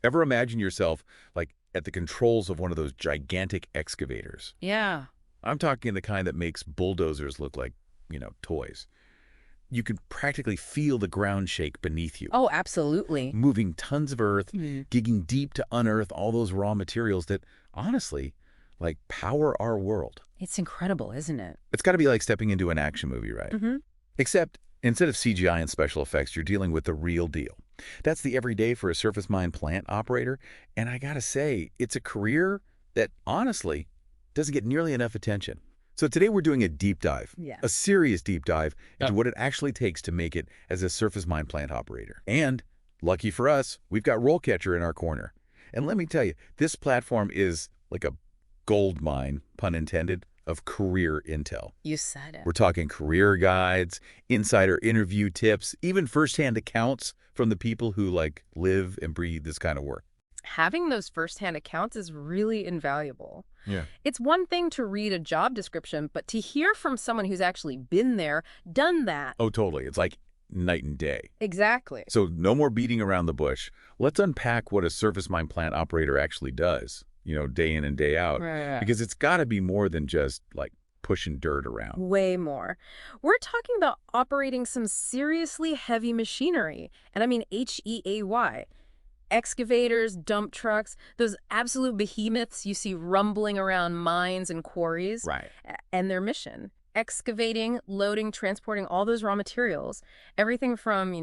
Ever imagine yourself, like, at the controls of one of those gigantic excavators? Yeah. I'm talking the kind that makes bulldozers look like, toys. You can practically feel the ground shake beneath you, Oh, absolutely. moving tons of earth, Mm. digging deep to unearth all those raw materials that, honestly, like, power our world. It's incredible, isn't it? It's got to be like stepping into an action movie, right? Mm-hmm. Except, instead of CGI and special effects, you're dealing with the real deal. That's the everyday for a surface mine plant operator, and I gotta say, it's a career that, honestly, doesn't get nearly enough attention. So today we're doing a deep dive, Yeah. a serious deep dive into Yep. what it actually takes to make it as a surface mine plant operator. And, lucky for us, we've got RoleCatcher in our corner. And let me tell you, this platform is like a gold mine, pun intended, of career intel. You said it. We're talking career guides, insider interview tips, even firsthand accounts from the people who, like, live and breathe this kind of work. Having those firsthand accounts is really invaluable. Yeah. It's one thing to read a job description, but to hear from someone who's actually been there, done that. Oh, totally. It's like night and day. Exactly. So no more beating around the bush. Let's unpack what a surface mine plant operator actually does, day in and day out. Right. Because it's got to be more than just, like, pushing dirt around. Way more. We're talking about operating some seriously heavy machinery. And I mean HEAY. Excavators, dump trucks, those absolute behemoths you see rumbling around mines and quarries. Right. And their mission. Excavating, loading, transporting all those raw materials. Everything from,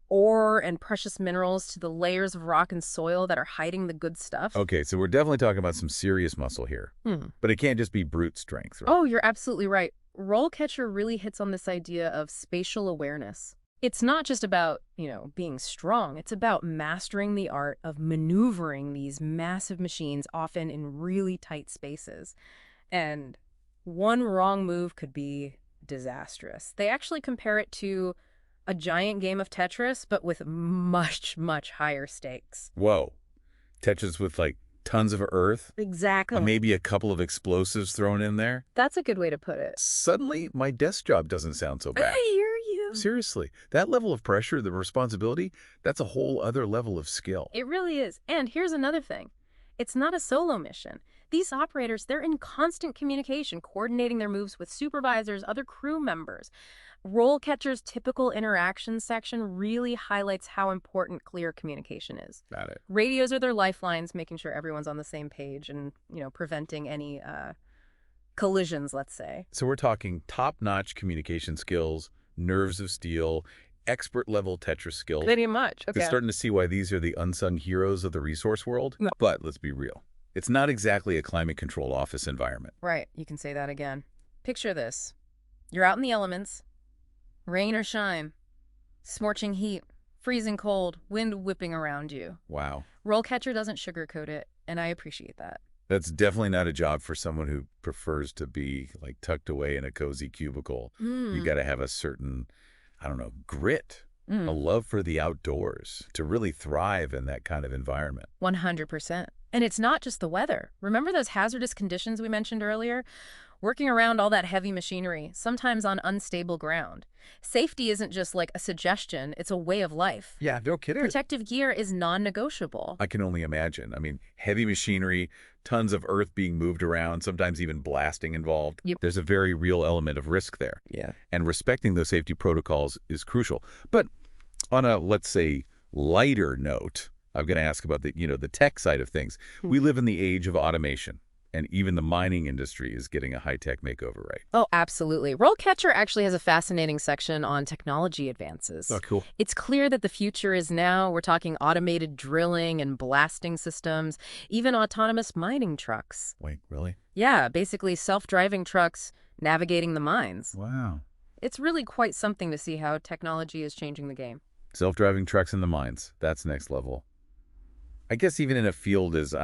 ore and precious minerals to the layers of rock and soil that are hiding the good stuff. Okay, so we're definitely talking about some serious muscle here. But it can't just be brute strength, right? Oh, you're absolutely right. RoleCatcher really hits on this idea of spatial awareness. It's not just about, being strong. It's about mastering the art of maneuvering these massive machines, often in really tight spaces. And one wrong move could be disastrous. They actually compare it to a giant game of Tetris, but with much, much higher stakes. Whoa. Tetris with, like, tons of earth, Exactly. maybe a couple of explosives thrown in there. That's a good way to put it. Suddenly, my desk job doesn't sound so bad. I hear you. Seriously, that level of pressure, the responsibility, that's a whole other level of skill. It really is. And here's another thing. It's not a solo mission. These operators, they're in constant communication, coordinating their moves with supervisors, other crew members. RoleCatcher's typical interaction section really highlights how important clear communication is. Got it. Radios are their lifelines, making sure everyone's on the same page and, preventing any collisions, let's say. So we're talking top-notch communication skills, nerves of steel, expert-level Tetris skills. Pretty much. It's starting to see why these are the unsung heroes of the resource world. No. But let's be real. It's not exactly a climate-controlled office environment. Right. You can say that again. Picture this. You're out in the elements, rain or shine, scorching heat, freezing cold, wind whipping around you. Wow. RoleCatcher doesn't sugarcoat it, and I appreciate that. That's definitely not a job for someone who prefers to be, like, tucked away in a cozy cubicle. You got to have a certain, grit, a love for the outdoors to really thrive in that kind of environment. 100%. And it's not just the weather. Remember those hazardous conditions we mentioned earlier? Working around all that heavy machinery, sometimes on unstable ground. Safety isn't just like a suggestion, it's a way of life. Yeah, no kidding. Protective gear is non-negotiable. I can only imagine. I mean, heavy machinery, tons of earth being moved around, sometimes even blasting involved. Yep. There's a very real element of risk there. Yeah. And respecting those safety protocols is crucial. But on a, let's say, lighter note, I'm going to ask about the tech side of things. We live in the age of automation, and even the mining industry is getting a high-tech makeover, right? Oh, absolutely. RoleCatcher actually has a fascinating section on technology advances. Oh, cool. It's clear that the future is now. We're talking automated drilling and blasting systems, even autonomous mining trucks. Wait, really? Yeah, basically self-driving trucks navigating the mines. Wow. It's really quite something to see how technology is changing the game. Self-driving trucks in the mines. That's next level. I guess even in a field as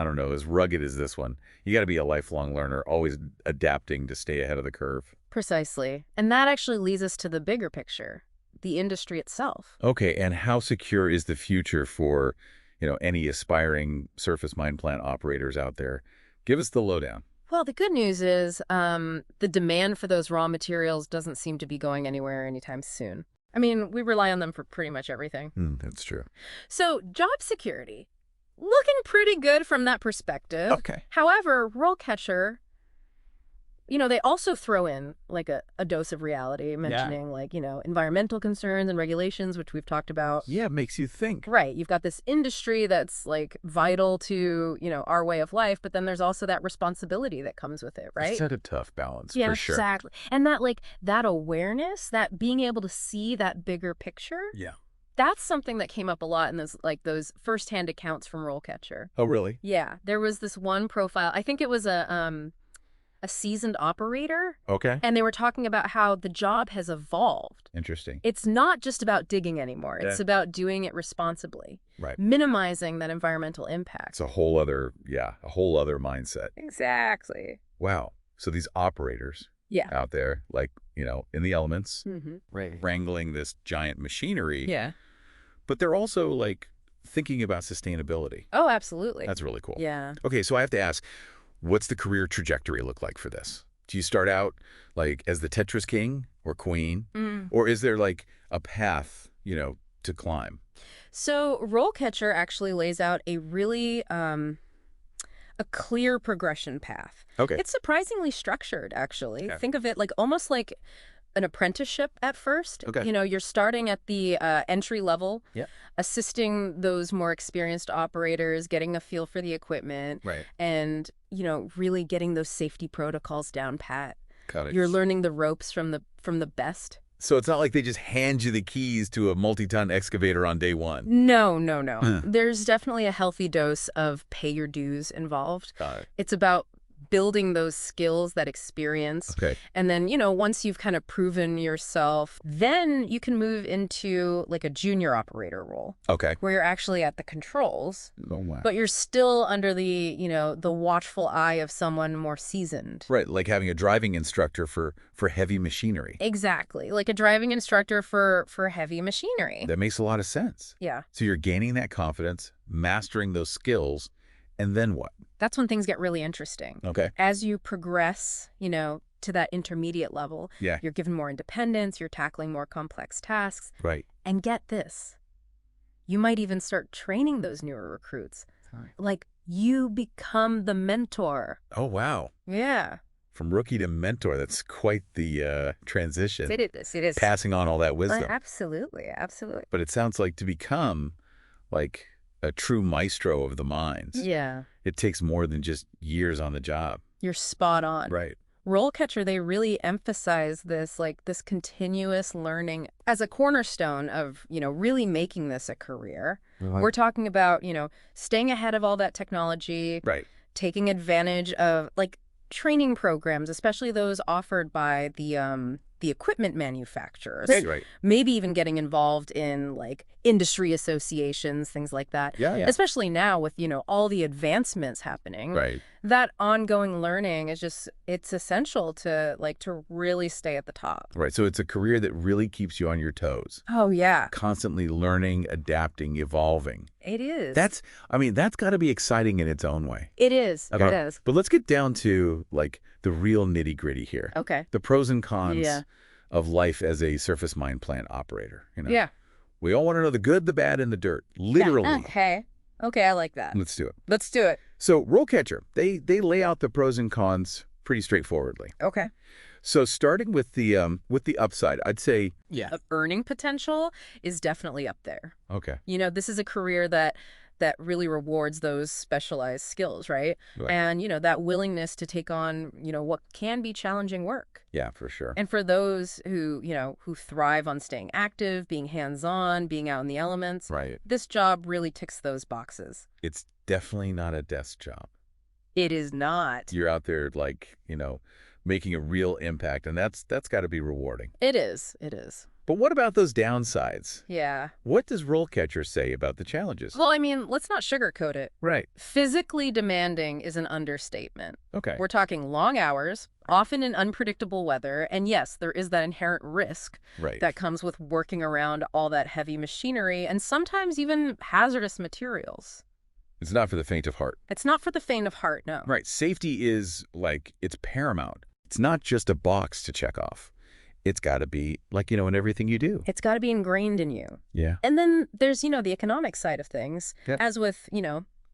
rugged as this one, you got to be a lifelong learner, always adapting to stay ahead of the curve. Precisely. And that actually leads us to the bigger picture, the industry itself. Okay, and how secure is the future for, any aspiring surface mine plant operators out there? Give us the lowdown. Well, the good news is the demand for those raw materials doesn't seem to be going anywhere anytime soon. I mean, we rely on them for pretty much everything. That's true. So, job security. looking pretty good from that perspective. Okay. However, RoleCatcher, they also throw in like a dose of reality, mentioning like, environmental concerns and regulations, which we've talked about. Yeah, it makes you think. Right. You've got this industry that's like vital to, our way of life, but then there's also that responsibility that comes with it, right? It's such a tough balance, Yeah, for sure. exactly. And that awareness, that being able to see that bigger picture, Yeah. that's something that came up a lot in those firsthand accounts from RoleCatcher. Oh, really? Yeah, there was this one profile. I think it was a seasoned operator, Okay. and they were talking about how the job has evolved. Interesting. It's not just about digging anymore. It's about doing it responsibly, Right. minimizing that environmental impact. It's a whole other mindset. Exactly. Wow. So these operators Yeah. out there, like, in the elements, Mm-hmm. right, wrangling this giant machinery, Yeah. but they're also like thinking about sustainability. Oh, absolutely. That's really cool. Yeah. Okay, so I have to ask, what's the career trajectory look like for this? Do you start out like as the Tetris king or queen? Or is there like a path, to climb? So RoleCatcher actually lays out a really a clear progression path. Okay. It's surprisingly structured, actually. Okay. Think of it like almost like an apprenticeship at first. Okay. You're starting at the entry level, Yeah. assisting those more experienced operators, getting a feel for the equipment, Right. and, really getting those safety protocols down pat. Got it. You're learning the ropes from the best. So it's not like they just hand you the keys to a multi-ton excavator on day one. No, no, no. There's definitely a healthy dose of pay your dues involved. Got it. It's about building those skills, that experience. Okay. And then, once you've kind of proven yourself, then you can move into like a junior operator role Okay. where you're actually at the controls, Oh, wow. but you're still under the, the watchful eye of someone more seasoned. Right, like having a driving instructor for heavy machinery. Exactly. Like a driving instructor for heavy machinery. That makes a lot of sense. Yeah. So you're gaining that confidence, mastering those skills, and then what? That's when things get really interesting. Okay. As you progress, to that intermediate level, Yeah. you're given more independence, you're tackling more complex tasks. Right. And get this, you might even start training those newer recruits. Like, you become the mentor. Oh, wow. Yeah. From rookie to mentor, that's quite the transition. It is. Passing on all that wisdom. Absolutely, absolutely. But it sounds like to become like a true maestro of the mines, Yeah. it takes more than just years on the job. You're spot on. Right. RoleCatcher, they really emphasize this, like this continuous learning as a cornerstone of, really making this a career. We're talking about, staying ahead of all that technology, Right. taking advantage of like training programs, especially those offered by the equipment manufacturers. Right. Maybe even getting involved in like industry associations, things like that. Yeah. Especially now with, all the advancements happening. Right. That ongoing learning is it's essential to really stay at the top. Right. So it's a career that really keeps you on your toes. Oh, yeah. Constantly learning, adapting, evolving. It is. That's got to be exciting in its own way. It is. It is. But let's get down to like the real nitty gritty here. Okay. The pros and cons of life as a surface mine plant operator. Yeah. We all want to know the good, the bad, and the dirt. Literally. Yeah. Okay, I like that. Let's do it. Let's do it. So RoleCatcher, they lay out the pros and cons pretty straightforwardly. Okay. So starting with the upside, I'd say Earning potential is definitely up there. okay. This is a career that really rewards those specialized skills, right? Right. And, that willingness to take on, what can be challenging work. Yeah, for sure. And for those who thrive on staying active, being hands-on, being out in the elements, Right. this job really ticks those boxes. It's definitely not a desk job. It is not. You're out there like, making a real impact, and that's got to be rewarding. It is. It is. But what about those downsides? Yeah. What does RoleCatcher say about the challenges? Well, I mean, let's not sugarcoat it. Right. Physically demanding is an understatement. Okay. We're talking long hours, often in unpredictable weather, and yes, there is that inherent risk Right. that comes with working around all that heavy machinery and sometimes even hazardous materials. It's not for the faint of heart. It's not for the faint of heart, no. Right. Safety is it's paramount. It's not just a box to check off. It's got to be in everything you do. It's got to be ingrained in you. Yeah. And then there's, the economic side of things. Yep. As with,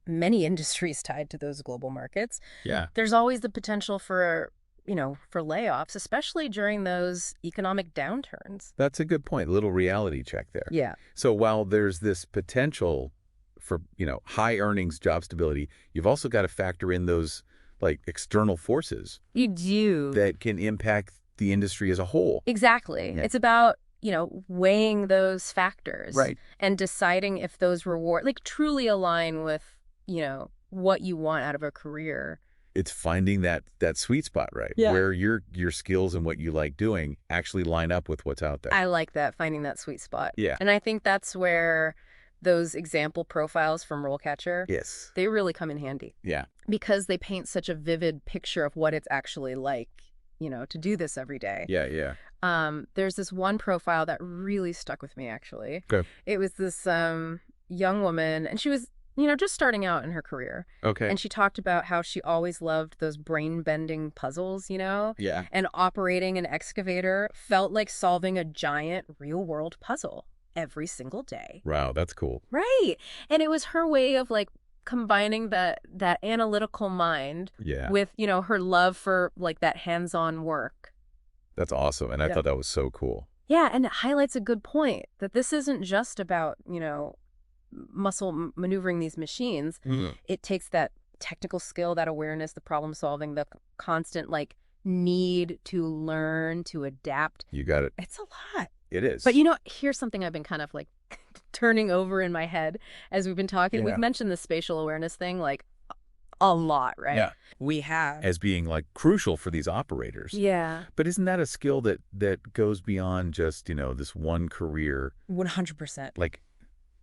many industries tied to those global markets, Yeah. there's always the potential for, for layoffs, especially during those economic downturns. That's a good point. Little reality check there. Yeah. So while there's this potential for, high earnings, job stability, you've also got to factor in those like external forces You do. that can impact the industry as a whole. Exactly. Yeah. It's about, weighing those factors Right. and deciding if those like truly align with, what you want out of a career. It's finding that sweet spot, right? Yeah. Where your skills and what you like doing actually line up with what's out there. I like that, finding that sweet spot. Yeah. And I think that's where those example profiles from RoleCatcher, Yes. they really come in handy Yeah. because they paint such a vivid picture of what it's actually like, to do this every day. Yeah, yeah. There's this one profile that really stuck with me, actually. Okay. It was this young woman, and she was, just starting out in her career. Okay. And she talked about how she always loved those brain-bending puzzles, Yeah. and operating an excavator felt like solving a giant real-world puzzle every single day. Wow, that's cool. Right. And it was her way of like combining that analytical mind Yeah. with, her love for like that hands-on work. That's awesome. And I Yeah. thought that was so cool. Yeah, and it highlights a good point that this isn't just about, maneuvering these machines. Mhm. It takes that technical skill, that awareness, the problem solving, the constant like need to learn, to adapt. You got it. It's a lot. It is. But here's something I've been kind of like turning over in my head as we've been talking. Yeah. We've mentioned the spatial awareness thing like a lot, right? Yeah. We have. As being like crucial for these operators. Yeah. But isn't that a skill that goes beyond just, this one career? 100%. Like,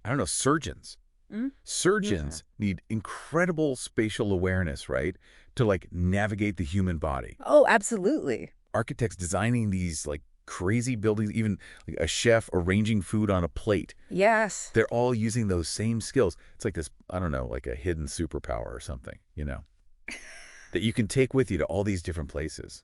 I don't know, surgeons. Mm? Surgeons need incredible spatial awareness, right? To like navigate the human body. Oh, absolutely. Architects designing these like crazy buildings, even like a chef arranging food on a plate. Yes. They're all using those same skills. It's like this, I don't know, like a hidden superpower or something, that you can take with you to all these different places.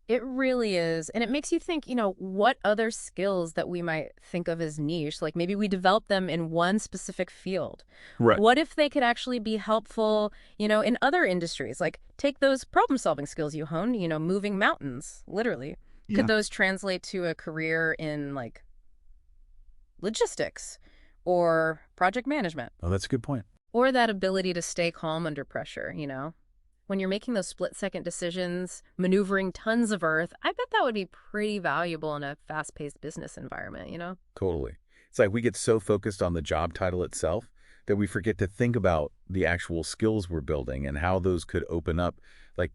It really is. And it makes you think, what other skills that we might think of as niche, like maybe we develop them in one specific field. Right. What if they could actually be helpful, in other industries? Like take those problem-solving skills you honed, moving mountains, literally. Yeah. Could those translate to a career in like logistics or project management? Oh, that's a good point. Or that ability to stay calm under pressure, When you're making those split-second decisions, maneuvering tons of earth, I bet that would be pretty valuable in a fast-paced business environment, Totally. It's like we get so focused on the job title itself that we forget to think about the actual skills we're building and how those could open up like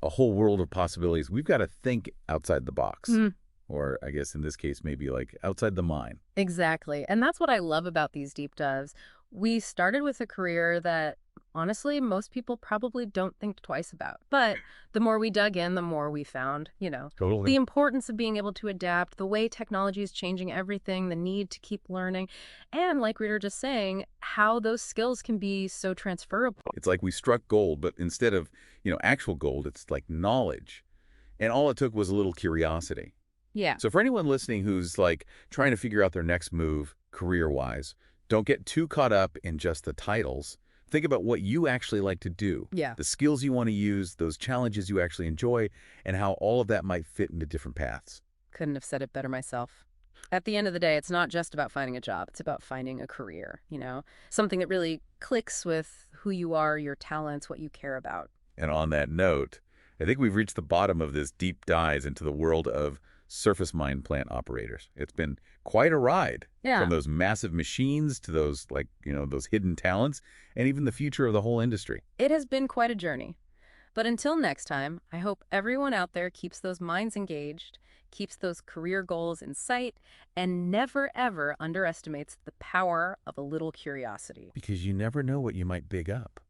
a whole world of possibilities. We've got to think outside the box. Mm. Or I guess in this case, maybe like outside the mine. Exactly. And that's what I love about these deep dives. We started with a career that, honestly, most people probably don't think twice about. But the more we dug in, the more we found, Totally. the importance of being able to adapt, the way technology is changing everything, the need to keep learning, and like we were just saying, how those skills can be so transferable. It's like we struck gold, but instead of, actual gold, it's like knowledge. And all it took was a little curiosity. Yeah. So for anyone listening who's like trying to figure out their next move career-wise, don't get too caught up in just the titles. Think about what you actually like to do, Yeah. the skills you want to use, those challenges you actually enjoy, and how all of that might fit into different paths. Couldn't have said it better myself. At the end of the day, it's not just about finding a job. It's about finding a career, something that really clicks with who you are, your talents, what you care about. And on that note, I think we've reached the bottom of this deep dive into the world of surface mine plant operators. It's been quite a ride. Yeah. From those massive machines to those those hidden talents and even the future of the whole industry. It has been quite a journey. But until next time, I hope everyone out there keeps those minds engaged, keeps those career goals in sight, and never, ever underestimates the power of a little curiosity. Because you never know what you might big up.